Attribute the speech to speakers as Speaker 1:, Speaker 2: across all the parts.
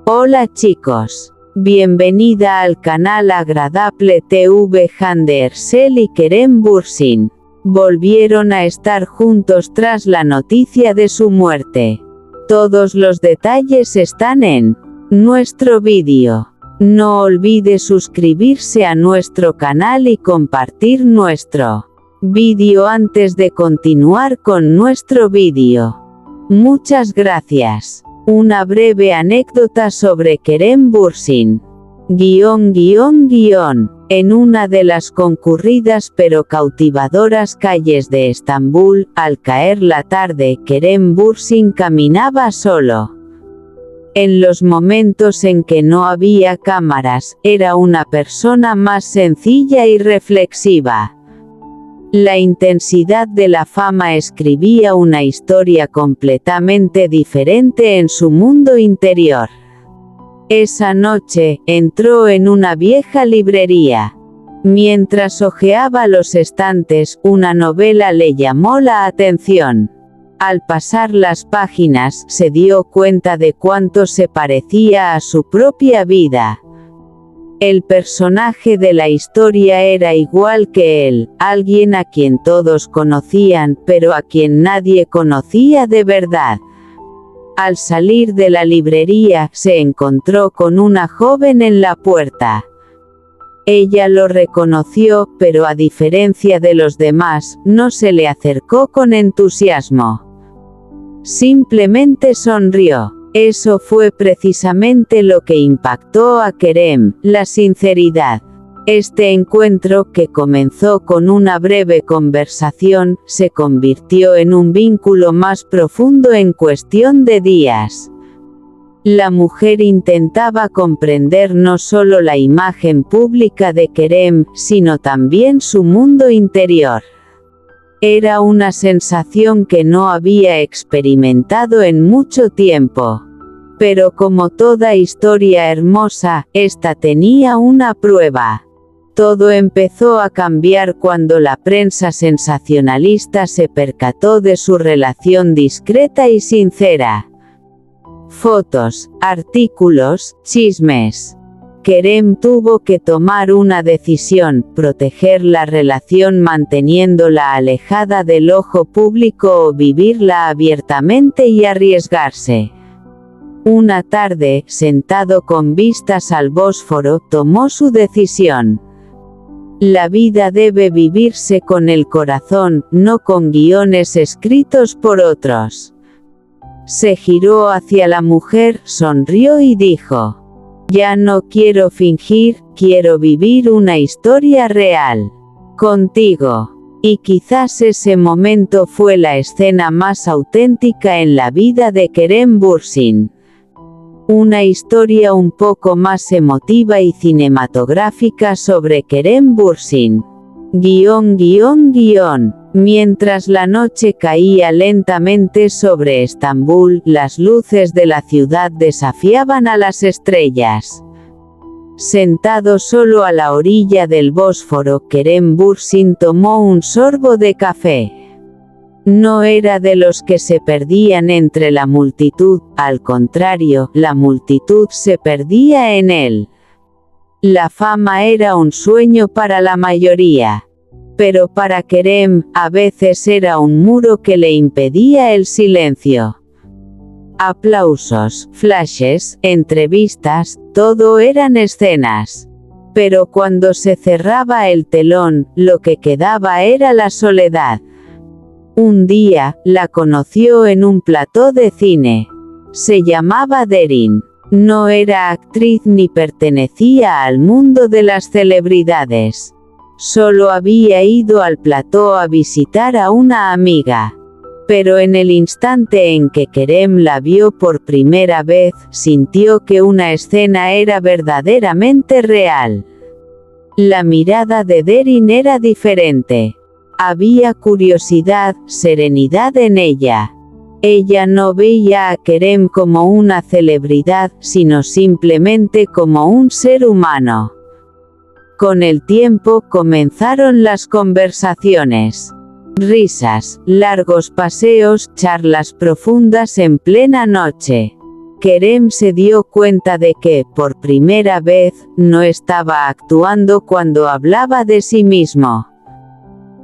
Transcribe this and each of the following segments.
Speaker 1: Hola chicos. Bienvenida al canal Agradable TV. Andersel y Kerem Bürsin volvieron a estar juntos tras la noticia de su muerte. Todos los detalles están en nuestro vídeo. No olvide suscribirse a nuestro canal y compartir nuestro vídeo antes de continuar con nuestro vídeo. Muchas gracias. Una breve anécdota sobre Kerem Bürsin. En una de las concurridas pero cautivadoras calles de Estambul, al caer la tarde, Kerem Bürsin caminaba solo. En los momentos en que no había cámaras, era una persona más sencilla y reflexiva. La intensidad de la fama escribía una historia completamente diferente en su mundo interior. Esa noche, entró en una vieja librería. Mientras hojeaba los estantes, una novela le llamó la atención. Al pasar las páginas, se dio cuenta de cuánto se parecía a su propia vida. El personaje de la historia era igual que él, alguien a quien todos conocían, pero a quien nadie conocía de verdad. Al salir de la librería, se encontró con una joven en la puerta. Ella lo reconoció, pero a diferencia de los demás, no se le acercó con entusiasmo. Simplemente sonrió. Eso fue precisamente lo que impactó a Kerem, la sinceridad. Este encuentro, que comenzó con una breve conversación, se convirtió en un vínculo más profundo en cuestión de días. La mujer intentaba comprender no solo la imagen pública de Kerem, sino también su mundo interior. Era una sensación que no había experimentado en mucho tiempo. Pero como toda historia hermosa, esta tenía una prueba. Todo empezó a cambiar cuando la prensa sensacionalista se percató de su relación discreta y sincera. Fotos, artículos, chismes. Kerem tuvo que tomar una decisión: proteger la relación manteniéndola alejada del ojo público o vivirla abiertamente y arriesgarse. Una tarde, sentado con vistas al Bósforo, tomó su decisión. La vida debe vivirse con el corazón, no con guiones escritos por otros. Se giró hacia la mujer, sonrió y dijo: ya no quiero fingir, quiero vivir una historia real. Contigo. Y quizás ese momento fue la escena más auténtica en la vida de Kerem Bürsin. Una historia un poco más emotiva y cinematográfica sobre Kerem Bürsin. Mientras la noche caía lentamente sobre Estambul, las luces de la ciudad desafiaban a las estrellas. Sentado solo a la orilla del Bósforo, Kerem Bürsin tomó un sorbo de café. No era de los que se perdían entre la multitud, al contrario, la multitud se perdía en él. La fama era un sueño para la mayoría. Pero para Kerem, a veces era un muro que le impedía el silencio. Aplausos, flashes, entrevistas, todo eran escenas. Pero cuando se cerraba el telón, lo que quedaba era la soledad. Un día, la conoció en un plató de cine. Se llamaba Derin. No era actriz ni pertenecía al mundo de las celebridades. Solo había ido al plató a visitar a una amiga. Pero en el instante en que Kerem la vio por primera vez, sintió que una escena era verdaderamente real. La mirada de Derin era diferente. Había curiosidad, serenidad en ella. Ella no veía a Kerem como una celebridad, sino simplemente como un ser humano. Con el tiempo comenzaron las conversaciones. Risas, largos paseos, charlas profundas en plena noche. Kerem se dio cuenta de que, por primera vez, no estaba actuando cuando hablaba de sí mismo.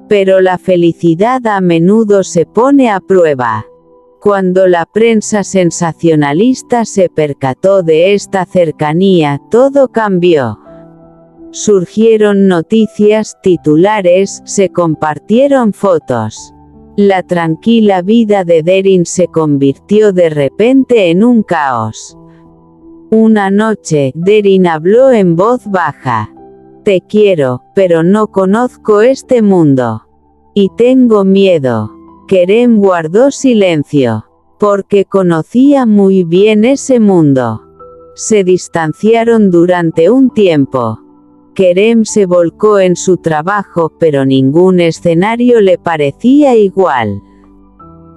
Speaker 1: Pero la felicidad a menudo se pone a prueba. Cuando la prensa sensacionalista se percató de esta cercanía, todo cambió. Surgieron noticias, titulares, se compartieron fotos. La tranquila vida de Derin se convirtió de repente en un caos. Una noche, Derin habló en voz baja. Te quiero, pero no conozco este mundo. Y tengo miedo. Kerem guardó silencio, porque conocía muy bien ese mundo. Se distanciaron durante un tiempo. Kerem se volcó en su trabajo, pero ningún escenario le parecía igual.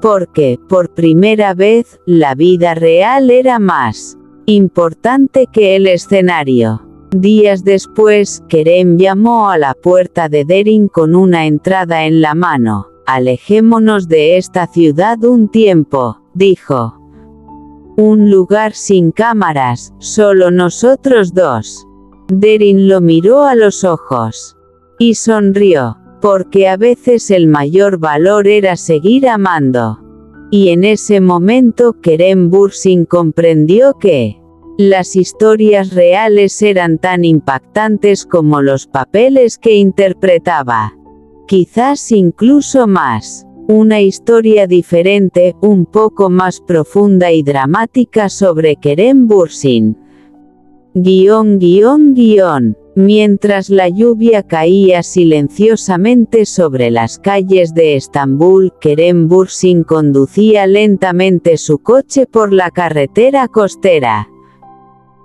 Speaker 1: Porque, por primera vez, la vida real era más importante que el escenario. Días después, Kerem llamó a la puerta de Derin con una entrada en la mano. Alejémonos de esta ciudad un tiempo, dijo. Un lugar sin cámaras, solo nosotros dos. Derin lo miró a los ojos. Y sonrió, porque a veces el mayor valor era seguir amando. Y en ese momento Kerem Bürsin comprendió que las historias reales eran tan impactantes como los papeles que interpretaba. Quizás incluso más. Una historia diferente, un poco más profunda y dramática sobre Kerem Bürsin. Mientras la lluvia caía silenciosamente sobre las calles de Estambul, Kerem Bürsin conducía lentamente su coche por la carretera costera.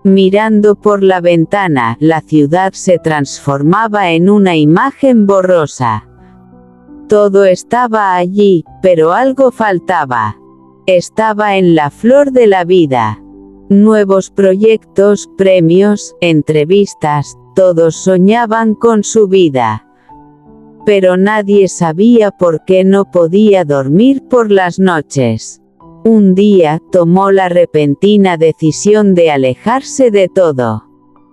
Speaker 1: Mirando por la ventana, la ciudad se transformaba en una imagen borrosa. Todo estaba allí, pero algo faltaba. Estaba en la flor de la vida. Nuevos proyectos, premios, entrevistas, todos soñaban con su vida. Pero nadie sabía por qué no podía dormir por las noches. Un día, tomó la repentina decisión de alejarse de todo.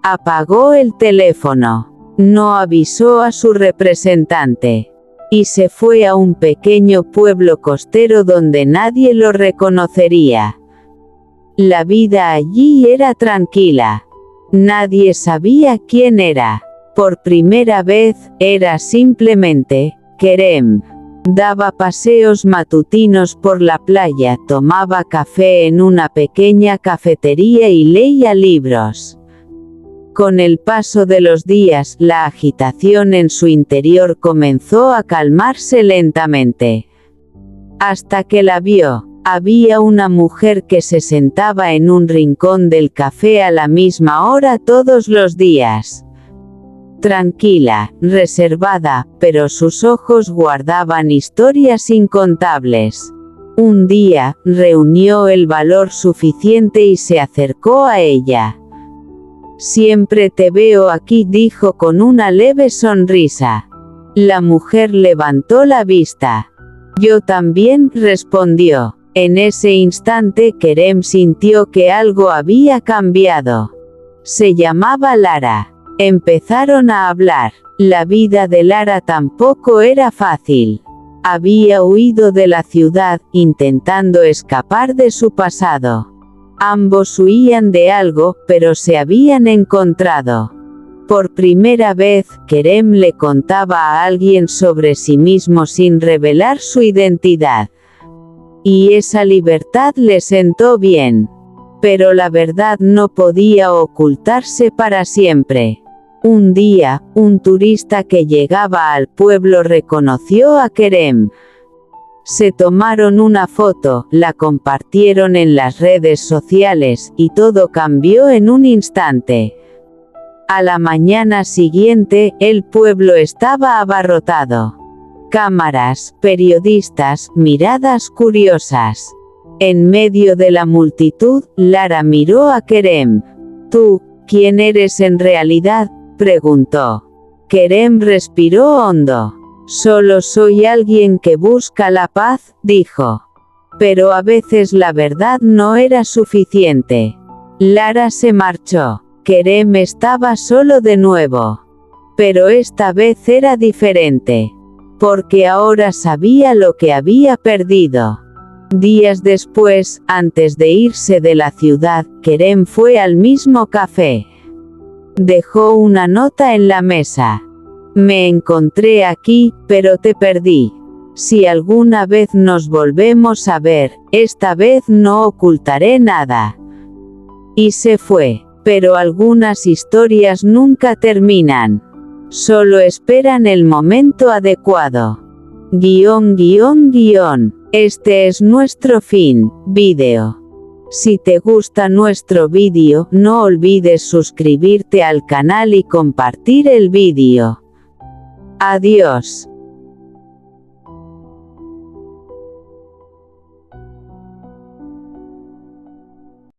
Speaker 1: Apagó el teléfono. No avisó a su representante. Y se fue a un pequeño pueblo costero donde nadie lo reconocería. La vida allí era tranquila. Nadie sabía quién era. Por primera vez, era simplemente Kerem. Daba paseos matutinos por la playa, tomaba café en una pequeña cafetería y leía libros. Con el paso de los días, la agitación en su interior comenzó a calmarse lentamente. Hasta que la vio. Había una mujer que se sentaba en un rincón del café a la misma hora todos los días. Tranquila, reservada, pero sus ojos guardaban historias incontables. Un día, reunió el valor suficiente y se acercó a ella. Siempre te veo aquí, dijo con una leve sonrisa. La mujer levantó la vista. Yo también, respondió. En ese instante Kerem sintió que algo había cambiado. Se llamaba Lara. Empezaron a hablar. La vida de Lara tampoco era fácil. Había huido de la ciudad, intentando escapar de su pasado. Ambos huían de algo, pero se habían encontrado. Por primera vez, Kerem le contaba a alguien sobre sí mismo sin revelar su identidad. Y esa libertad le sentó bien. Pero la verdad no podía ocultarse para siempre. Un día, un turista que llegaba al pueblo reconoció a Kerem. Se tomaron una foto, la compartieron en las redes sociales, y todo cambió en un instante. A la mañana siguiente, el pueblo estaba abarrotado. Cámaras, periodistas, miradas curiosas. En medio de la multitud, Lara miró a Kerem. ¿Tú, quién eres en realidad?, preguntó. Kerem respiró hondo. Solo soy alguien que busca la paz, dijo. Pero a veces la verdad no era suficiente. Lara se marchó. Kerem estaba solo de nuevo. Pero esta vez era diferente. Porque ahora sabía lo que había perdido. Días después, antes de irse de la ciudad, Kerem fue al mismo café. Dejó una nota en la mesa. Me encontré aquí, pero te perdí. Si alguna vez nos volvemos a ver, esta vez no ocultaré nada. Y se fue. Pero algunas historias nunca terminan. Solo esperan el momento adecuado. Este es nuestro fin, vídeo. Si te gusta nuestro vídeo, no olvides suscribirte al canal y compartir el vídeo. Adiós.